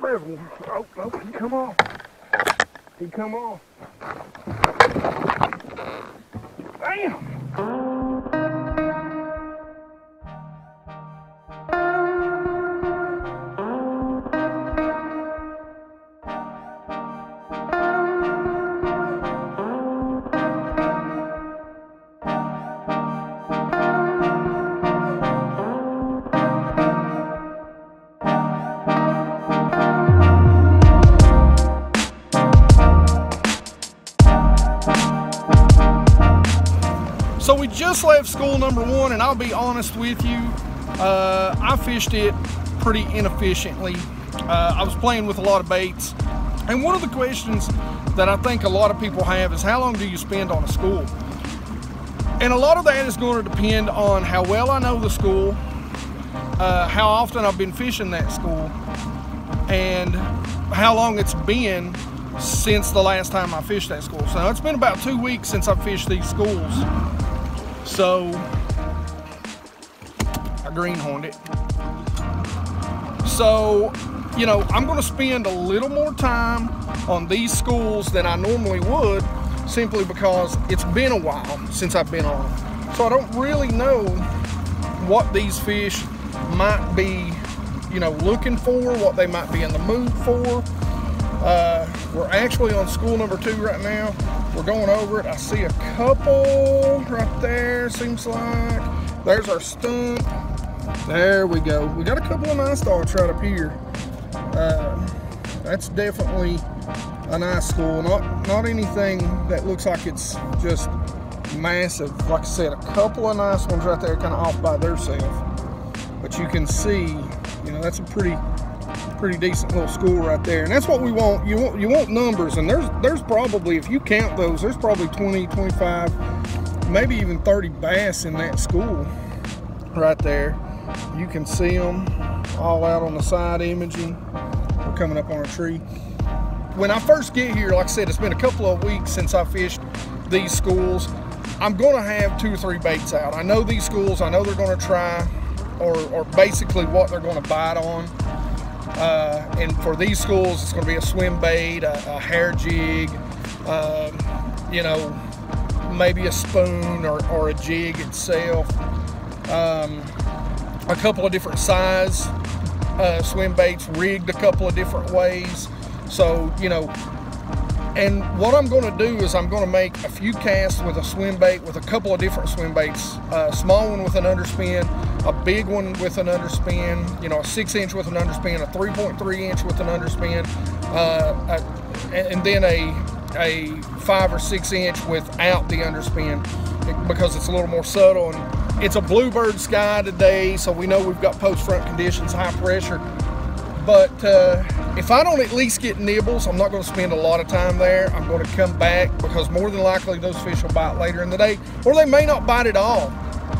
There's one. Oh, oh, he come off. He come off. Damn! So we just left school number 1, and I'll be honest with you, I fished it pretty inefficiently. I was playing with a lot of baits, and one of the questions that I think a lot of people have is, how long do you spend on a school? And a lot of that is going to depend on how well I know the school, how often I've been fishing that school, and how long it's been since the last time I fished that school. So it's been about 2 weeks since I've fished these schools. So I greenhorned it. So, you know, I'm going to spend a little more time on these schools than I normally would, simply because it's been a while since I've been on them. So I don't really know what these fish might be, you know, looking for, what they might be in the mood for. We're actually on school number 2 right now. We're going over it. I see a couple right there, seems like. There's our stump. There we go. We got a couple of nice dogs right up here. That's definitely a nice school. Not anything that looks like it's just massive. Like I said, a couple of nice ones right there, kind of off by themselves. But you can see, you know, that's a pretty decent little school right there, and that's what we want. You want numbers, and there's probably, if you count those, there's probably 20, 25, maybe even 30 bass in that school right there. You can see them all out on the side imaging. We're coming up on a tree. When I first get here, like I said, it's been a couple of weeks since I fished these schools. I'm gonna have 2 or 3 baits out. I know these schools, I know they're gonna try, or basically what they're gonna bite on. And for these schools, it's going to be a swim bait, a hair jig, you know, maybe a spoon or a jig itself. A couple of different size swim baits, rigged a couple of different ways. So, you know, and what I'm going to do is I'm going to make a few casts with a swim bait, with a couple of different swim baits. A small one with an underspin, a big one with an underspin, you know, a 6-inch with an underspin, a 3.3-inch with an underspin, and then a 5 or 6-inch without the underspin, because it's a little more subtle. And it's a bluebird sky today, so we know we've got post-front conditions, high pressure. But if I don't at least get nibbles, I'm not going to spend a lot of time there. I'm going to come back, because more than likely those fish will bite later in the day, or they may not bite at all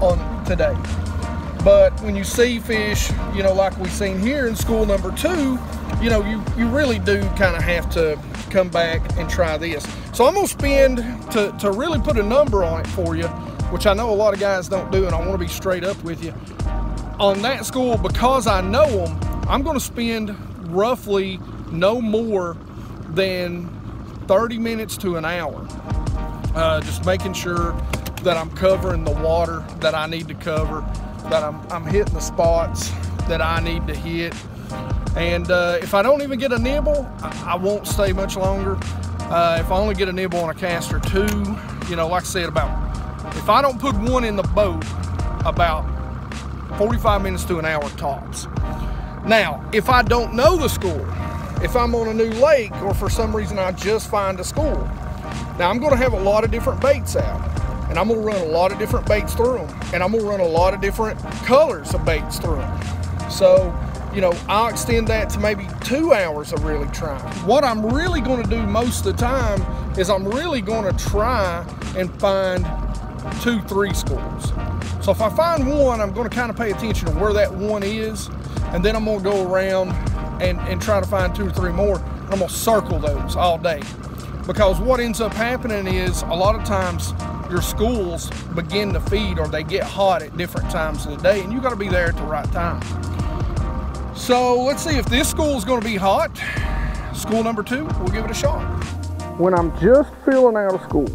on today. But when you see fish, you know, like we've seen here in school number 2, you know, you really do kind of have to come back and try this. So I'm going to spend, to really put a number on it for you, which I know a lot of guys don't do, and I want to be straight up with you. On that school, because I know them, I'm going to spend roughly no more than 30 minutes to an hour, just making sure that I'm covering the water that I need to cover, that I'm hitting the spots that I need to hit. And if I don't even get a nibble, I won't stay much longer. If I only get a nibble on a cast or 2, you know, like I said, if I don't put one in the boat, about 45 minutes to an hour tops. Now, if I don't know the school, if I'm on a new lake, or for some reason I just find a school, now I'm going to have a lot of different baits out, and I'm going to run a lot of different baits through them, and I'm going to run a lot of different colors of baits through them. So, you know, I'll extend that to maybe 2 hours of really trying. What I'm really going to do most of the time is I'm really going to try and find 2, 3 schools. So if I find one, I'm going to kind of pay attention to where that one is, and then I'm going to go around and try to find 2 or 3 more. I'm going to circle those all day, because what ends up happening is a lot of times your schools begin to feed, or they get hot at different times of the day, and you got to be there at the right time. So let's see if this school is going to be hot. School number 2, we'll give it a shot. When I'm just filling out a school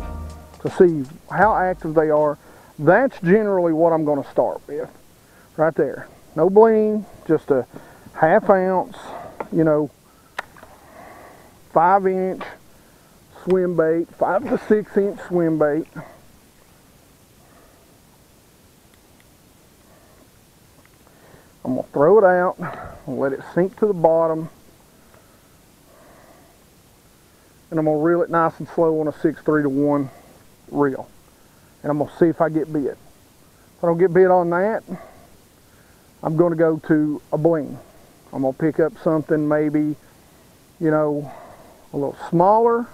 to see how active they are, that's generally what I'm going to start with. Right there. No bling, just a 1/2 ounce, you know, 5-inch swim bait, 5 to 6 inch swim bait. I'm going to throw it out and let it sink to the bottom. And I'm going to reel it nice and slow on a 6-3-1 reel. And I'm going to see if I get bit. If I don't get bit on that, I'm going to go to a bling. I'm going to pick up something maybe, you know, a little smaller,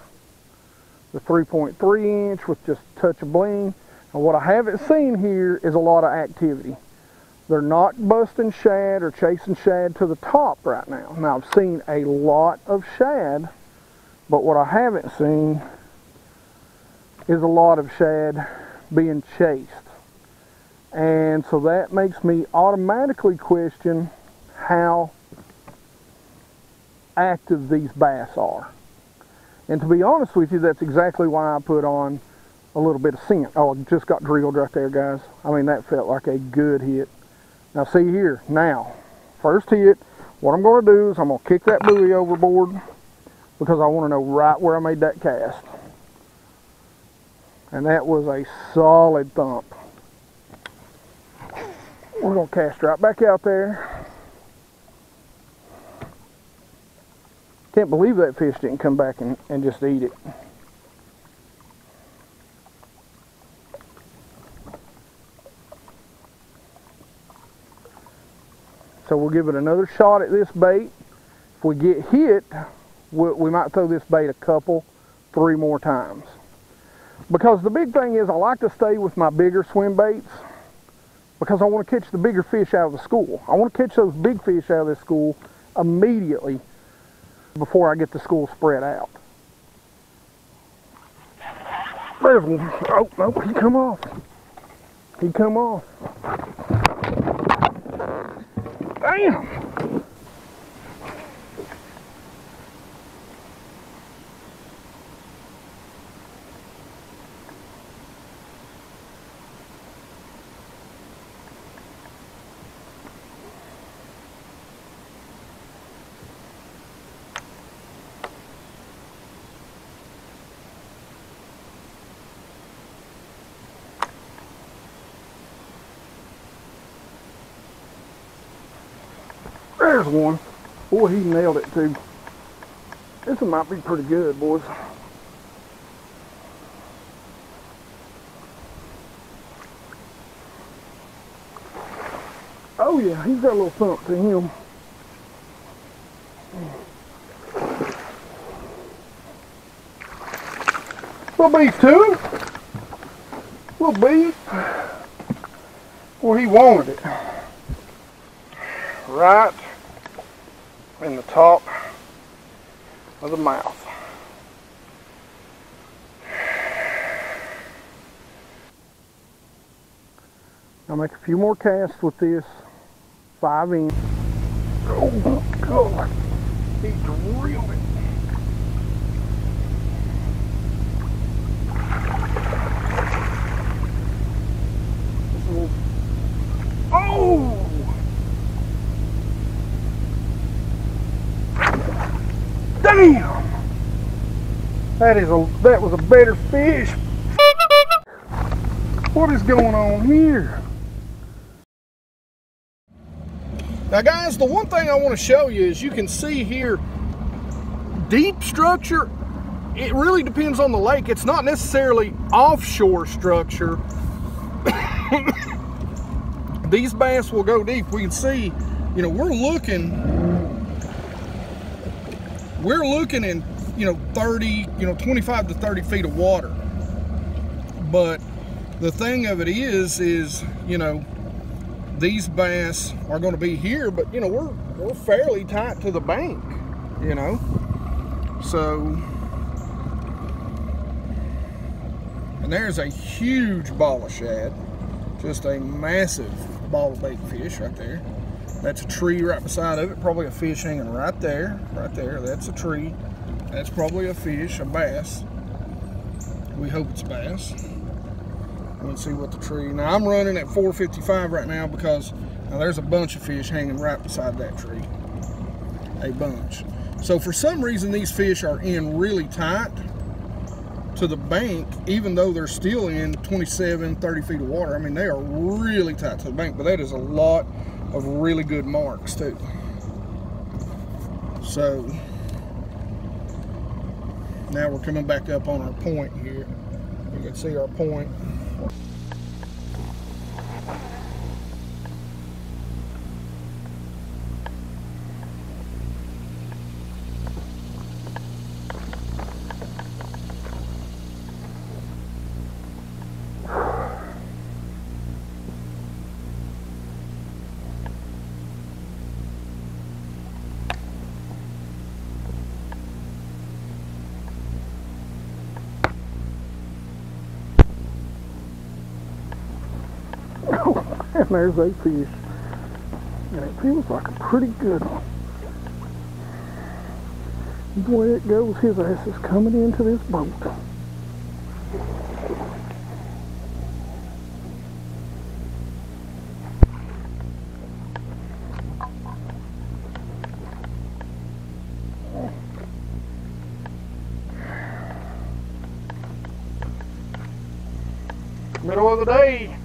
the 3.3 inch with just a touch of bling. And what I haven't seen here is a lot of activity. They're not busting shad or chasing shad to the top right now. Now I've seen a lot of shad, but what I haven't seen is a lot of shad being chased. And so that makes me automatically question how active these bass are. And to be honest with you, that's exactly why I put on a little bit of scent. Oh, I just got drilled right there, guys. I mean, that felt like a good hit. Now see here, now, first hit, what I'm going to do is I'm going to kick that buoy overboard because I want to know right where I made that cast. And that was a solid thump. We're going to cast right back out there. Can't believe that fish didn't come back and just eat it. So we'll give it another shot at this bait. If we get hit, we might throw this bait a couple, 3 more times. Because the big thing is I like to stay with my bigger swim baits because I want to catch the bigger fish out of the school. I want to catch those big fish out of this school immediately before I get the school spread out. There's one. Oh, no, he come off. He come off. Damn! There's one. Boy, he nailed it too. This one might be pretty good, boys. Oh yeah, he's got a little thump to him. Little beef to him. Little beef. Well, he wanted it. Right in the top of the mouth. I'll make a few more casts with this 5-inch. Oh God, he drilled it. Oh! Damn! That was a better fish. What is going on here? Now guys, the one thing I want to show you is you can see here, deep structure, it really depends on the lake. It's not necessarily offshore structure. These bass will go deep. We can see, you know, we're looking in, you know, 30, you know, 25 to 30 feet of water. But the thing of it is, you know, these bass are going to be here, but you know, we're fairly tight to the bank, you know. So, and there's a huge ball of shad, just a massive ball of bait fish right there. That's a tree right beside of it, probably a fish hanging right there, that's a tree. That's probably a fish, a bass. We hope it's bass. Let's see what the tree, now I'm running at 455 right now because now there's a bunch of fish hanging right beside that tree, a bunch. So for some reason these fish are in really tight to the bank, even though they're still in 27, 30 feet of water. I mean, they are really tight to the bank, but that is a lot of really good marks too. So now we're coming back up on our point here. You can see our point. And there's a fish, and it feels like a pretty good one. The way it goes, his ass is coming into this boat. Middle of the day.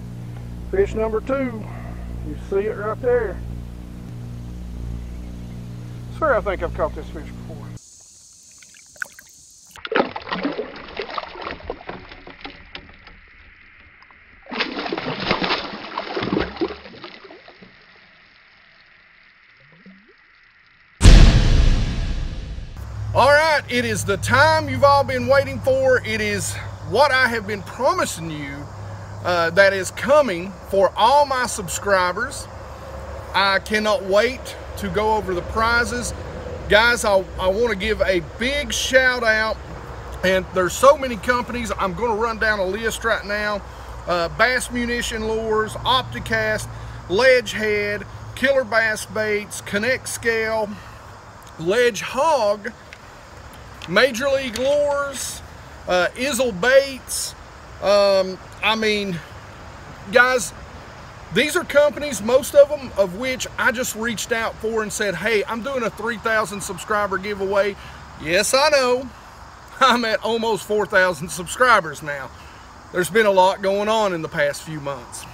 Fish number 2, you see it right there. I swear I think I've caught this fish before. All right, it is the time you've all been waiting for. It is what I have been promising you that is coming for all my subscribers. I cannot wait to go over the prizes. Guys, I want to give a big shout out, and there's so many companies. I'm going to run down a list right now. Bass Munition Lures, Opticast, LedgeHog, Killer Bass Baits, Connect Scale, LedgeHog, Major League Lures, Izzle Baits. I mean, guys, these are companies, most of them of which I just reached out for and said, hey, I'm doing a 3,000 subscriber giveaway. Yes, I know, I'm at almost 4,000 subscribers now. There's been a lot going on in the past few months.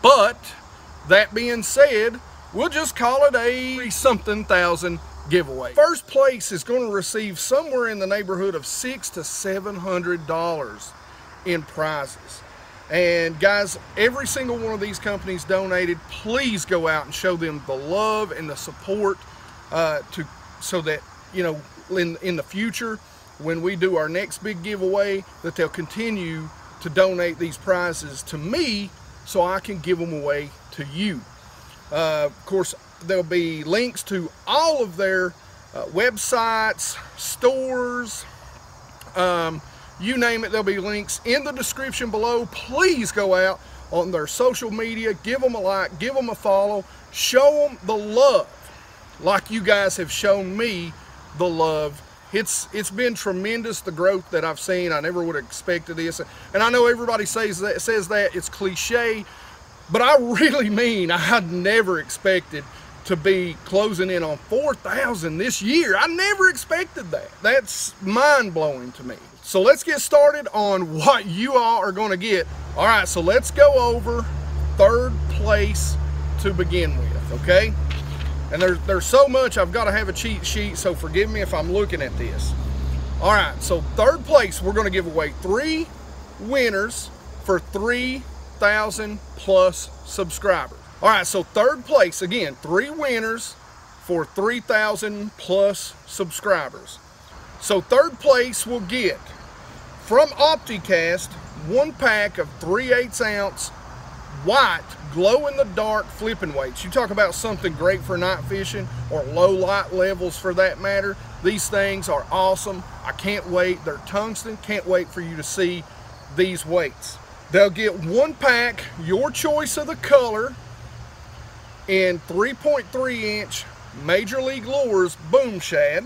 But that being said, we'll just call it a something thousand giveaway. First place is going to receive somewhere in the neighborhood of $600 to $700 in prizes. And guys, every single one of these companies donated. Please go out and show them the love and the support so that, you know, in the future when we do our next big giveaway, that they'll continue to donate these prizes to me so I can give them away to you. Of course, there'll be links to all of their websites, stores, you name it. There'll be links in the description below. Please go out on their social media, give them a like, give them a follow, show them the love like you guys have shown me the love. It's been tremendous, the growth that I've seen. I never would have expected this, and I know everybody says that it's cliche, but I really mean I had never expected to be closing in on 4,000 this year. I never expected that. That's mind-blowing to me. So let's get started on what you all are going to get. All right, so let's go over third place to begin with, okay? And there's so much, I've got to have a cheat sheet, so forgive me if I'm looking at this. All right, so third place, we're going to give away 3 winners for 3,000 plus subscribers. All right, so third place, again, 3 winners for 3,000 plus subscribers. So third place will get from Opticast 1 pack of 3/8 ounce white glow-in-the-dark flipping weights. You talk about something great for night fishing or low light levels for that matter. These things are awesome. I can't wait. They're tungsten. Can't wait for you to see these weights. They'll get 1 pack, your choice of the color, in 3.3 inch Major League Lures boom shad.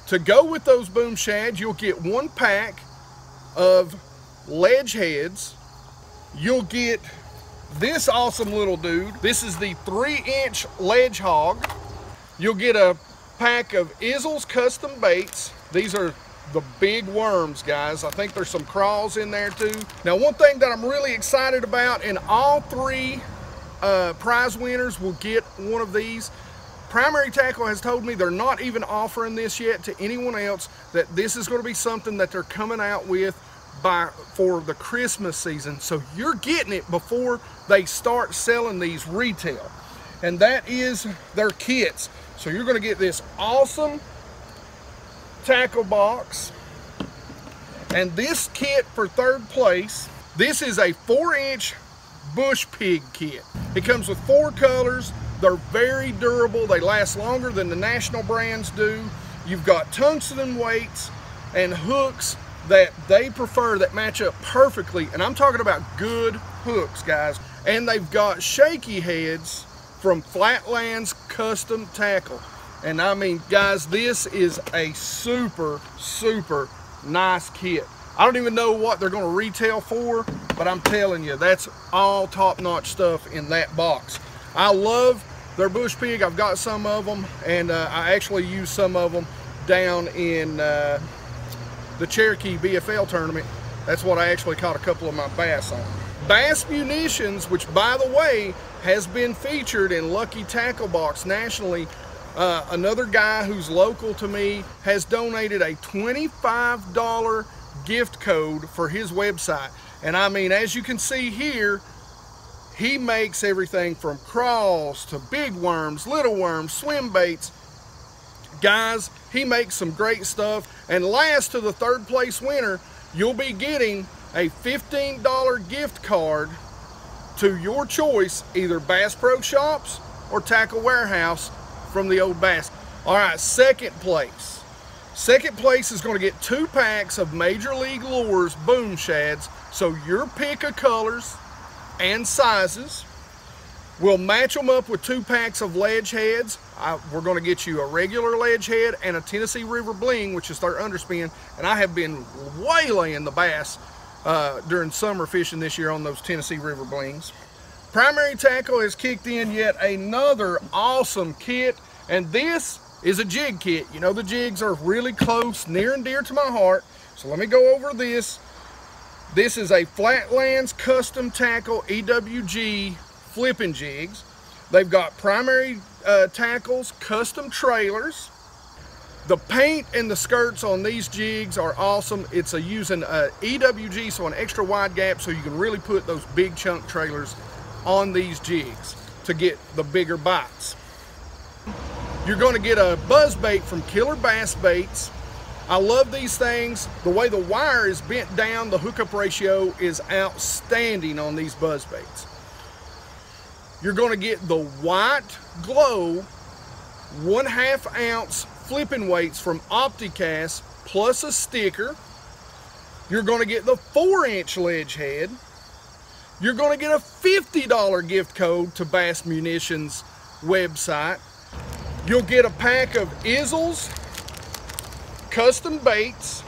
To go with those boom shads, you'll get 1 pack of ledge heads. You'll get this awesome little dude. This is the 3-inch LedgeHog. You'll get a pack of Izzle's custom baits. These are the big worms, guys. I think there's some crawls in there too. Now, one thing that I'm really excited about, and all 3 prize winners will get one of these. Primary Tackle has told me they're not even offering this yet to anyone else, that this is going to be something that they're coming out with for the Christmas season. So you're getting it before they start selling these retail. And that is their kits. So you're going to get this awesome tackle box. And this kit for 3rd place, this is a 4-inch bush pig kit. It comes with 4 colors. They're very durable. They last longer than the national brands do. You've got tungsten weights and hooks that they prefer that match up perfectly. And I'm talking about good hooks, guys. And they've got shaky heads from Flatlands Custom Tackle. And I mean, guys, this is a super, super nice kit. I don't even know what they're going to retail for, but I'm telling you, that's all top-notch stuff in that box. I love their bush pig. I've got some of them, and I actually use some of them down in the Cherokee BFL tournament. That's what I actually caught a couple of my bass on. Bass Munitions, which by the way has been featured in Lucky Tackle Box nationally. Another guy who's local to me has donated a $25 gift code for his website. And I mean, as you can see here, he makes everything from crawls to big worms, little worms, swim baits. Guys, he makes some great stuff. And last to the 3rd place winner, you'll be getting a $15 gift card to your choice, either Bass Pro Shops or Tackle Warehouse from the old Bass. All right, 2nd place. 2nd place is going to get 2 packs of Major League Lures boom shads. So your pick of colors and sizes. We'll match them up with 2 packs of ledge heads. We're going to get you a regular ledge head and a Tennessee River Bling, which is their underspin. And I have been waylaying the bass during summer fishing this year on those Tennessee River Blings. Primary Tackle has kicked in yet another awesome kit, and this is a jig kit. You know, the jigs are really close, near and dear to my heart. So let me go over this. This is a Flatlands Custom Tackle EWG flipping jigs. They've got Primary Tackles custom trailers. The paint and the skirts on these jigs are awesome. It's using EWG, so an extra wide gap, so you can really put those big chunk trailers on these jigs to get the bigger bites. You're going to get a Buzzbait from Killer Bass Baits. I love these things. The way the wire is bent down, the hookup ratio is outstanding on these Buzzbaits. You're going to get the White Glow 1/2 ounce flipping weights from Opticast plus a sticker. You're going to get the 4-inch ledge head. You're going to get a $50 gift code to Bass Munitions website. You'll get a pack of Izzle's custom baits.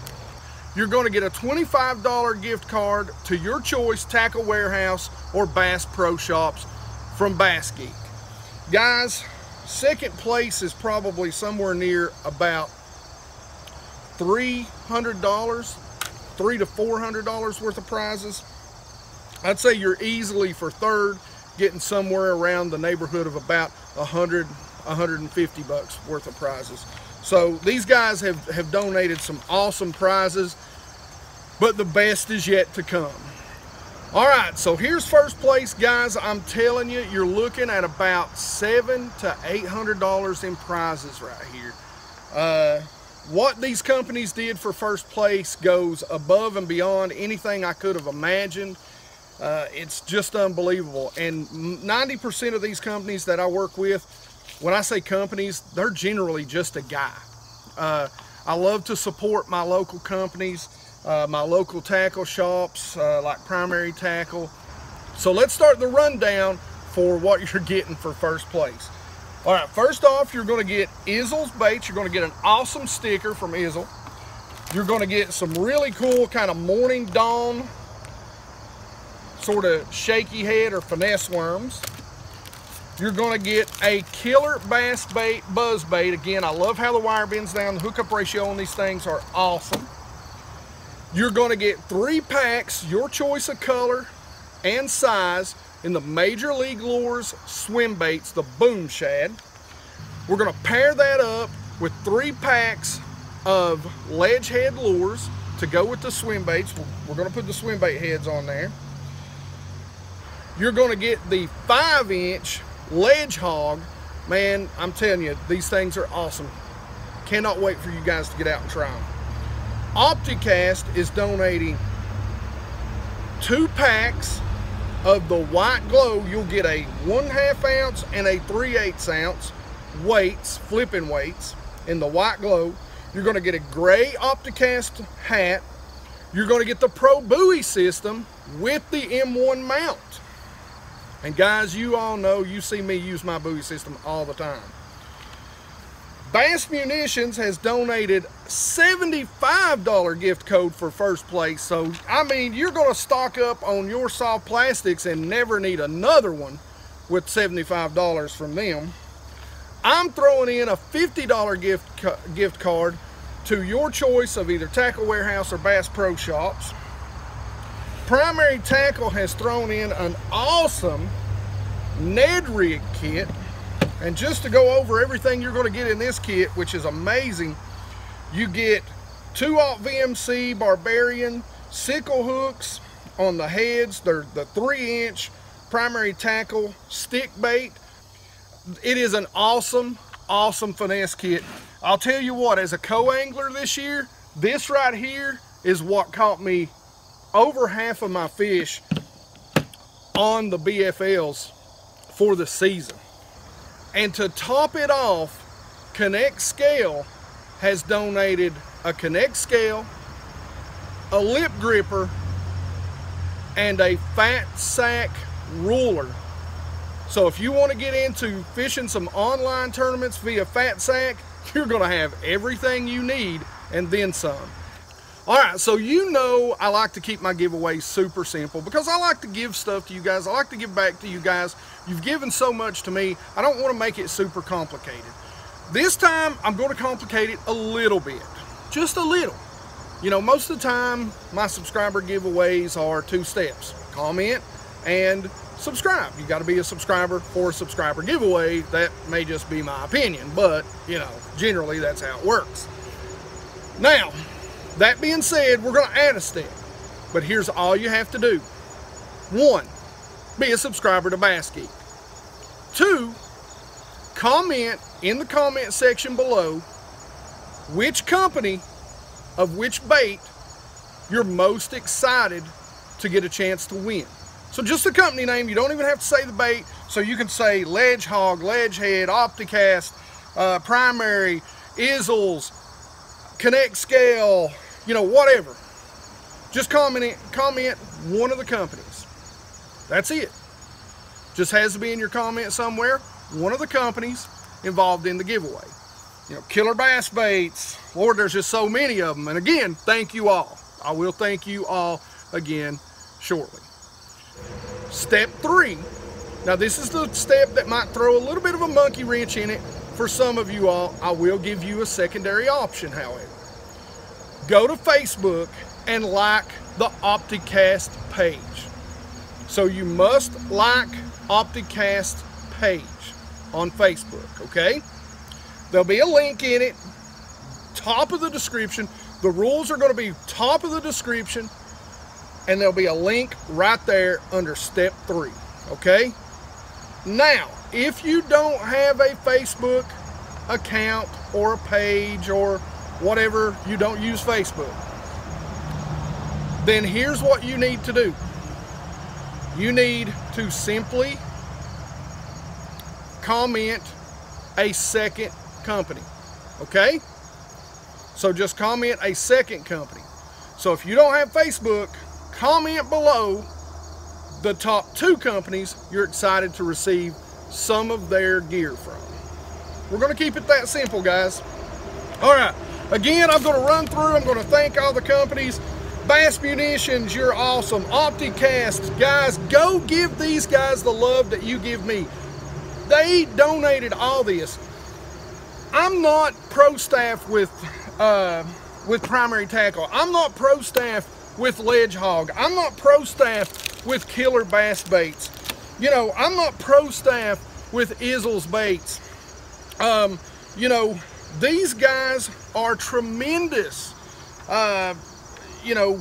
You're going to get a $25 gift card to your choice Tackle Warehouse or Bass Pro Shops from BassGeek. Guys, 2nd place is probably somewhere near about $300, $300 to $400 worth of prizes. I'd say you're easily for 3rd getting somewhere around the neighborhood of about $100, $150 worth of prizes. So these guys have donated some awesome prizes, but the best is yet to come. All right, so here's 1st place, guys. I'm telling you, you're looking at about $700 to $800 in prizes right here. What these companies did for 1st place goes above and beyond anything I could have imagined. It's just unbelievable. And 90% of these companies that I work with, when I say companies, they're generally just a guy. I love to support my local companies, my local tackle shops like Primary Tackle. So let's start the rundown for what you're getting for first place. All right, first off, you're going to get Izzle's baits. You're going to get an awesome sticker from Izzle. You're going to get some really cool kind of morning dawn sort of shaky head or finesse worms. You're going to get a killer bass bait, Buzzbait. Again, I love how the wire bends down. The hookup ratio on these things are awesome. You're going to get 3 packs, your choice of color and size, in the Major League Lures swim baits, the Boom Shad. We're going to pair that up with 3 packs of LedgeHog lures to go with the swim baits. We're going to put the swim bait heads on there. You're going to get the 5-inch LedgeHog. Man, I'm telling you, these things are awesome. Cannot wait for you guys to get out and try them. Opticast is donating 2 packs of the white glow. You'll get a 1/2 ounce and a 3/8 ounce weights, flipping weights in the white glow. You're going to get a gray Opticast hat. You're going to get the Pro buoy system with the M1 mount. And guys, you all know, you see me use my buoy system all the time. Bass Munitions has donated $75 gift code for first place. So, I mean, you're going to stock up on your soft plastics and never need another one with $75 from them. I'm throwing in a $50 gift card to your choice of either Tackle Warehouse or Bass Pro Shops. Primary Tackle has thrown in an awesome Ned Rig kit. And just to go over everything you're going to get in this kit, which is amazing, you get 2/0 VMC Barbarian sickle hooks on the heads. They're the 3-inch Primary Tackle stick bait. It is an awesome, awesome finesse kit. I'll tell you what, as a co-angler this year, this right here is what caught me over half of my fish on the BFLs for the season. And to top it off, Connect Scale has donated a Connect Scale, a lip gripper, and a fat sack ruler. So if you want to get into fishing some online tournaments via fat sack, you're going to have everything you need and then some. All right, so you know I like to keep my giveaways super simple because I like to give stuff to you guys. I like to give back to you guys. You've given so much to me. I don't want to make it super complicated. This time, I'm going to complicate it a little bit. Just a little. You know, most of the time, my subscriber giveaways are 2 steps. Comment and subscribe. You got to be a subscriber for a subscriber giveaway. That may just be my opinion, but, you know, generally that's how it works. Now, that being said, we're going to add a step, but here's all you have to do. 1, be a subscriber to BassGeek. 2, comment in the comment section below which company of which bait you're most excited to get a chance to win. So just the company name, you don't even have to say the bait, so you can say LedgeHog, LedgeHog, Opticast, Primary, Izzles, Connect Scale, you know, whatever. Just comment one of the companies. That's it. Just has to be in your comment somewhere, one of the companies involved in the giveaway. You know, Killer Bass Baits. Lord, there's just so many of them. And again, thank you all. I will thank you all again shortly. Step 3. Now this is the step that might throw a little bit of a monkey wrench in it for some of you all. I will give you a secondary option, however. Go to Facebook and like the Opticast page. So you must like Opticast page on Facebook, okay? There'll be a link in it, top of the description. The rules are going to be top of the description, and there'll be a link right there under step 3, okay? Now, if you don't have a Facebook account or a page or whatever, you don't use Facebook, then here's what you need to do. You need to simply comment a second company, okay? So just comment a second company. So if you don't have Facebook, comment below the top 2 companies you're excited to receive some of their gear from. We're going to keep it that simple, guys. All right, again, I'm going to run through. I'm going to thank all the companies. Bass Munitions, you're awesome. OptiCast, guys, go give these guys the love that you give me. They donated all this. I'm not pro staff with Primary Tackle. I'm not pro staff with LedgeHog. I'm not pro staff with Killer Bass Baits. You know, I'm not pro staff with Izzle's baits. You know, these guys are tremendous. You know,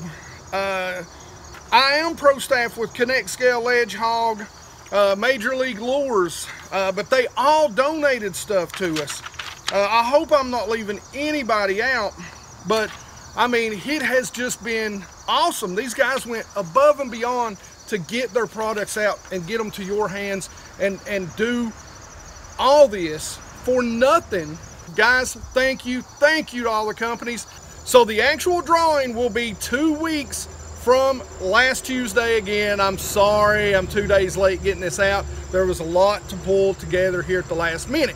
I am pro staff with Connect Scale, LedgeHog, Major League Lures, but they all donated stuff to us. I hope I'm not leaving anybody out, but I mean, it has just been awesome. These guys went above and beyond to get their products out and get them to your hands and do all this for nothing. Guys, thank you to all the companies. So the actual drawing will be 2 weeks from last Tuesday again. I'm sorry, I'm 2 days late getting this out. There was a lot to pull together here at the last minute.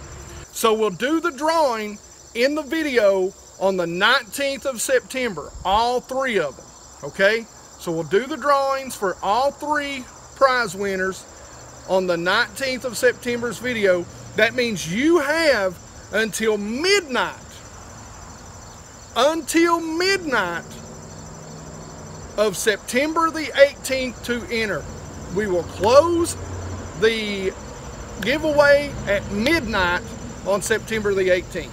So we'll do the drawing in the video on the 19th of September, all 3 of them, okay? So we'll do the drawings for all 3 prize winners on the 19th of September's video. That means you have until midnight of September the 18th to enter. We will close the giveaway at midnight on September the 18th.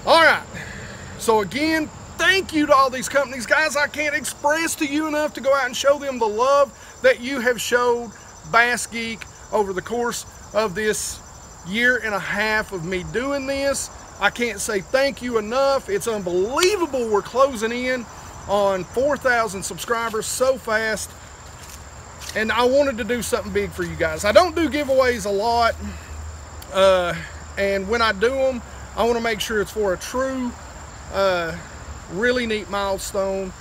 All right, so again, thank you to all these companies. Guys, I can't express to you enough to go out and show them the love that you have showed BassGeek over the course of this 1.5 years of me doing this. I can't say thank you enough. It's unbelievable we're closing in on 4,000 subscribers so fast. And I wanted to do something big for you guys. I don't do giveaways a lot. And when I do them, I want to make sure it's for a true, really neat milestone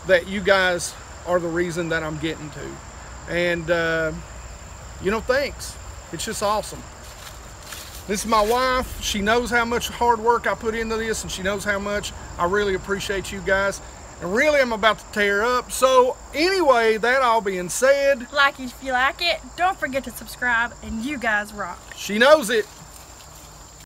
that you guys are the reason that I'm getting to. And, you know, thanks. It's just awesome. This is my wife. She knows how much hard work I put into this, and she knows how much I really appreciate you guys. And really, I'm about to tear up. So anyway, that all being said, like it if you like it. Don't forget to subscribe, and you guys rock. She knows it.